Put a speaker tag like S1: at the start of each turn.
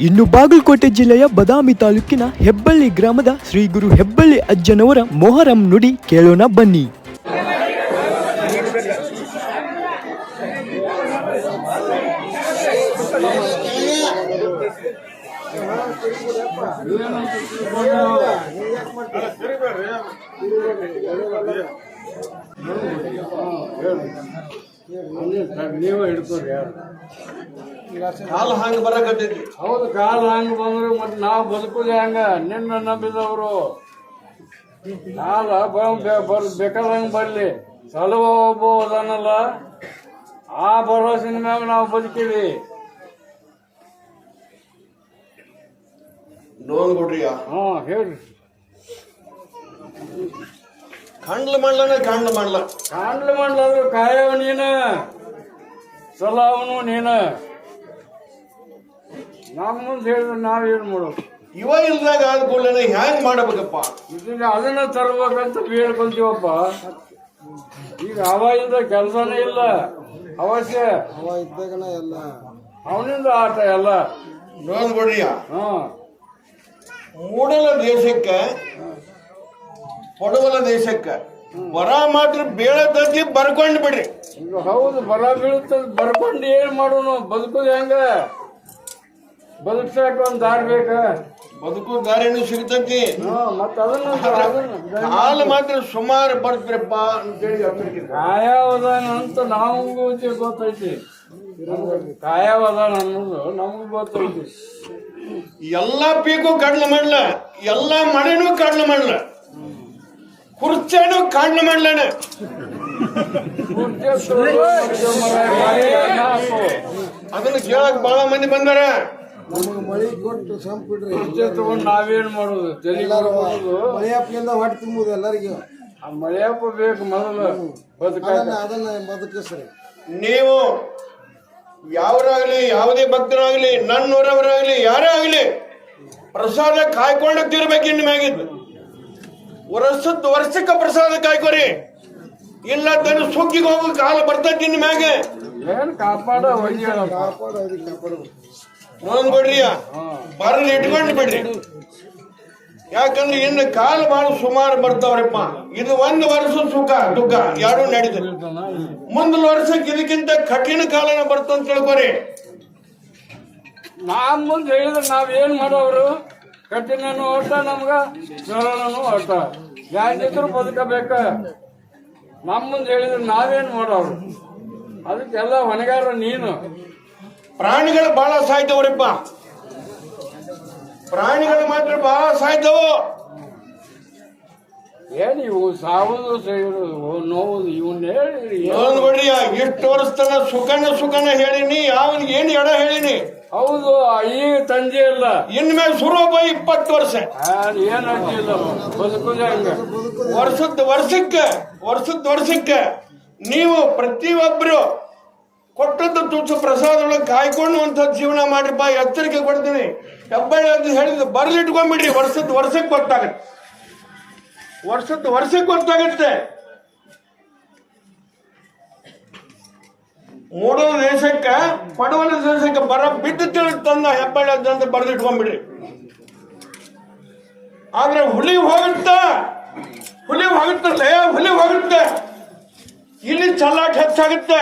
S1: ಇನ್ನು ಬಾಗಲಕೋಟೆ ಜಿಲ್ಲೆಯ ಬದಾಮಿ ತಾಲೂಕಿನ ಹೆಬ್ಬಳ್ಳಿ ಗ್ರಾಮದ ಶ್ರೀ ಗುರು ಹೆಬ್ಬಳ್ಳಿ ಅಜ್ಜನವರ ಮೊಹರಂ ನುಡಿ ಕೇಳೋಣ ಬನ್ನಿ.
S2: ನೀವು ಹಿಡ್ಕೊರಿ
S3: ಕಾಲ ಹಂಗ ಬರಕತ್ತೈತಿ.
S2: ಹೌದು, ಕಾಲ ಹಂಗ ಬಂದ್ರು ಮತ್ತೆ ನಾವು ಬದುಕುದು ಹೆಂಗ? ನಿನ್ನ ನಂಬಿದವರು ಕಾಲ ಬೇಕಾದಂಗ ಬರ್ಲಿ. ಸಲುವ ಒಬ್ಬ ಅದನ್ನಲ್ಲ, ಆ ಭರವಸೆನ ಮ್ಯಾಗ ನಾವು ಬದುಕೀವಿ.
S3: ನೋನ್ ಕೊಡ್ರಿ.
S2: ಹೇಳ್ರಿ.
S3: ಕಾಂಡ್ಲ ಮಾಡ್ಲನ ಕಾಂಡ್ಲ ಮಾಡ್ಲ
S2: ಕಾಂಡ್ಲ ಮಾಡ್ಲಾದ್ರು ಕಾಯವ ನೀನ, ಸಲಹವನು ನೀನ. ನಮ್ಮ ಮುಂದೆ ಹೇಳಿದ್ರೆ ನಾವೇನ್ ಮಾಡೋದು?
S3: ಇವ ಇಲ್ದಾಗ ಆದ ಕೂಡಲೇ ಹ್ಯಾಂಗ್ ಮಾಡಬೇಕಪ್ಪ?
S2: ಇದನ್ನ ಅದನ್ನ ತರ್ಬೇಕಂತ ಹೇಳ್ಕೊಂತೀವಪ್ಪ. ಈಗ ಹವ ಇಲ್ದ ಕೆಲಸನೇ ಇಲ್ಲ. ಅವಶ್ಯ
S4: ಹವ ಇದ್ದಾಗನ ಎಲ್ಲ
S2: ಅವನಿಂದ ಆಟ ಎಲ್ಲ.
S3: ನೋನ್ ಕೊಡ್ರಿಯ. ಮೂಡಲ ದೇಶಕ್ಕ ಕೊಡವಲ ದೇಶಕ್ಕ ಬರ ಮಾತ್ರ ಬೀಳತತಿ ಬರ್ಕೊಂಡ್ ಬಿಡ್ರಿ.
S2: ಈಗ ಹೌದು, ಬರ ಬೀಳುತ್ತದ, ಬರ್ಕೊಂಡು ಏನ್ ಮಾಡೋನು? ಬದುಕುದು ಹೆಂಗ? ಬದುಕ್ಸಾಕ ಒಂದ್ ದಾರಿ ಬೇಕ.
S3: ಬದುಕು ದಾರಿನೂ ಸಿಗ್ತತಿ.
S2: ಮತ್ತ ಅದನ್ನ
S3: ಕಾಲ ಮಾತ್ರ ಸುಮಾರು ಬರ್ತ್ರಪ್ಪ ಅಂತೇಳಿ
S2: ಕಾಯವದಾನ ಅಂತ ನಮಗೂ ಗೊತ್ತೈತಿ. ಕಾಯವದಾನ ಅನ್ನೋದು ನಮಗೂ ಗೊತ್ತೈತಿ.
S3: ಎಲ್ಲಾ ಪೀಕು ಕಡ್ಲ ಮಾಡ್ಲ, ಎಲ್ಲಾ ಮಳೆನೂ ಕಡ್ಲ ಮಾಡ್ಲ, ಕುರ್ಚೇನು ಕಾಡ್ಲ ಮಾಡ್ಲನ. ಅದನ್ನ ಕೇಳಕ್ ಬಹಳ ಮಂದಿ ಬಂದಾರ.
S4: ನಮಗೆ ಮಳಿ ಕೊಟ್ಟು ಸಂಪಿಡ್ರಿ
S2: ತಗೊಂಡು ನಾವೇನ್ ಮಾಡೋದು?
S4: ಮಳೆಯಪ್ಪನಿಂದ ಹೊಟ್ಟೆ ತುಂಬುದು ಎಲ್ಲರಿಗೂ.
S2: ಆ ಮಳೆಯಪ್ಪ ಬೇಕು ಮೊದಲು
S4: ಅದನ್ನ ಬದುಕಿಸ್ರಿ.
S3: ನೀವು ಯಾವರಾಗ್ಲಿ, ಯಾವುದೇ ಭಕ್ತರಾಗ್ಲಿ, ನನ್ನೂರವರಾಗ್ಲಿ, ಯಾರೇ ಆಗ್ಲಿ, ಪ್ರಸಾದ ಕಾಯ್ಕೊಂಡು ತಿರ್ಬೇಕು. ಇನ್ನು ಮ್ಯಾಗಿದ್ದು ವರ್ಷಕ್ಕೆ ಪ್ರಸಾದ ಕಾಯ್ಕೊರಿ. ಇಲ್ಲ ತನ್ನ ಸುಗ್ಗಿಗೆ ಹೋಗೋ ಕಾಲ ಬರ್ತೈತಿ. ಇನ್ನು ಮ್ಯಾಗೆ
S2: ಏನ್ ಕಾಪಾಡ
S3: ನೋಡ್ಕೊಡ್ರಿಯ, ಬರಲಿ ಇಟ್ಕೊಂಡು ಬಿಡ್ರಿ. ಯಾಕಂದ್ರೆ ಇನ್ನು ಕಾಲ ಬಹಳ ಸುಮಾರು ಬರ್ತಾವ್ರಪ್ಪ. ಇದು ಒಂದು ವರ್ಷ ಸುಖ ದುಃಖ ಯಾರು ನಡೀತದೆ. ಮುಂದಿನ ವರ್ಷಕ್ಕೆ ಇದಕ್ಕಿಂತ ಕಠಿಣ ಕಾಲನ ಬರ್ತಂತ ತಿಳ್ಕೊರಿ.
S2: ನಾವ್ ಮುಂದೆ ಹೇಳಿದ್ರೆ ನಾವೇನ್ ಮಾಡೋರು? ಕಠಿಣನು ಓಟ, ನಮ್ಗ ಸರಳನು ಓಟ. ಯಾಕಿದ್ರು ಬದುಕಬೇಕ. ನಮ್ಮ ಮುಂದೆ ಹೇಳಿದ್ರೆ ನಾವೇನ್ ಮಾಡೋರು? ಅದಕ್ಕೆಲ್ಲ ಹೊಣೆಗಾರ ನೀನು.
S3: ಪ್ರಾಣಿಗಳು ಬಹಳ ಸಾಯ್ತವ್ರಪ್ಪ. ಪ್ರಾಣಿಗಳು ಮಾತ್ರ ಬಹಳ ಸಾಯ್ತವು.
S2: ಏನ್ ಇವು ಸಾವುದು ನೋವುದು ಇವನ್ ಹೇಳಿ
S3: ನೋಡ್ಕೊಡ್ರಿಯ, ಇಷ್ಟು ವರ್ಷ ತನ ಸುಖನ ಹೇಳಿನಿ, ಅವನಿಗೆ ಏನ್ ಎಡ ಹೇಳಿನಿ.
S2: ಹೌದು, ಈಗ ತಂದೆ ಇಲ್ಲ.
S3: ಇನ್ಮೇಲೆ ಸುರೋಬ 20 ವರ್ಷ
S2: ಏನ್ ಅಡ್ಡಿಲ್ಲ. ಬದುಕುದ ಹಂಗ
S3: ವರ್ಷಕ್ಕೆ ನೀವು ಪ್ರತಿಯೊಬ್ಬರು ಕೊಟ್ಟದ್ದು ತುಚ್ಚು ಪ್ರಸಾದೊಳಗೆ ಕಾಯ್ಕೊಂಡು ಅಂತ ಜೀವನ ಮಾಡ್ರಿಪ್ಪ. ಎಚ್ಚರಿಕೆ ಕೊಡ್ತೀನಿ. ಹೆಬ್ಬಳ್ಳಿ ಅಂತ ಹೇಳಿದ್ ಬರ್ಲಿಟ್ಕೊಂಡ್ಬಿಡ್ರಿ. ವರ್ಷಕ್ಕೆ ಗೊತ್ತಾಗತ್ತೆ. ಮೂಡಲ ದೇಶಕ್ಕ ಪಡವಲ ದೇಶಕ್ಕೆ ಬರ ಬಿದ್ದು ತಂದ ಹೆಬ್ಬಳ್ಳಿ ಅಂತ ಬರ್ದಿಟ್ಕೊಂಡ್ಬಿಡ್ರಿ. ಆದ್ರೆ ಹುಲಿ ಹೋಗುತ್ತೆ. ಇಲ್ಲಿ ಚಲ್ಲಾಟ ಹೆಚ್ಚಾಗುತ್ತೆ.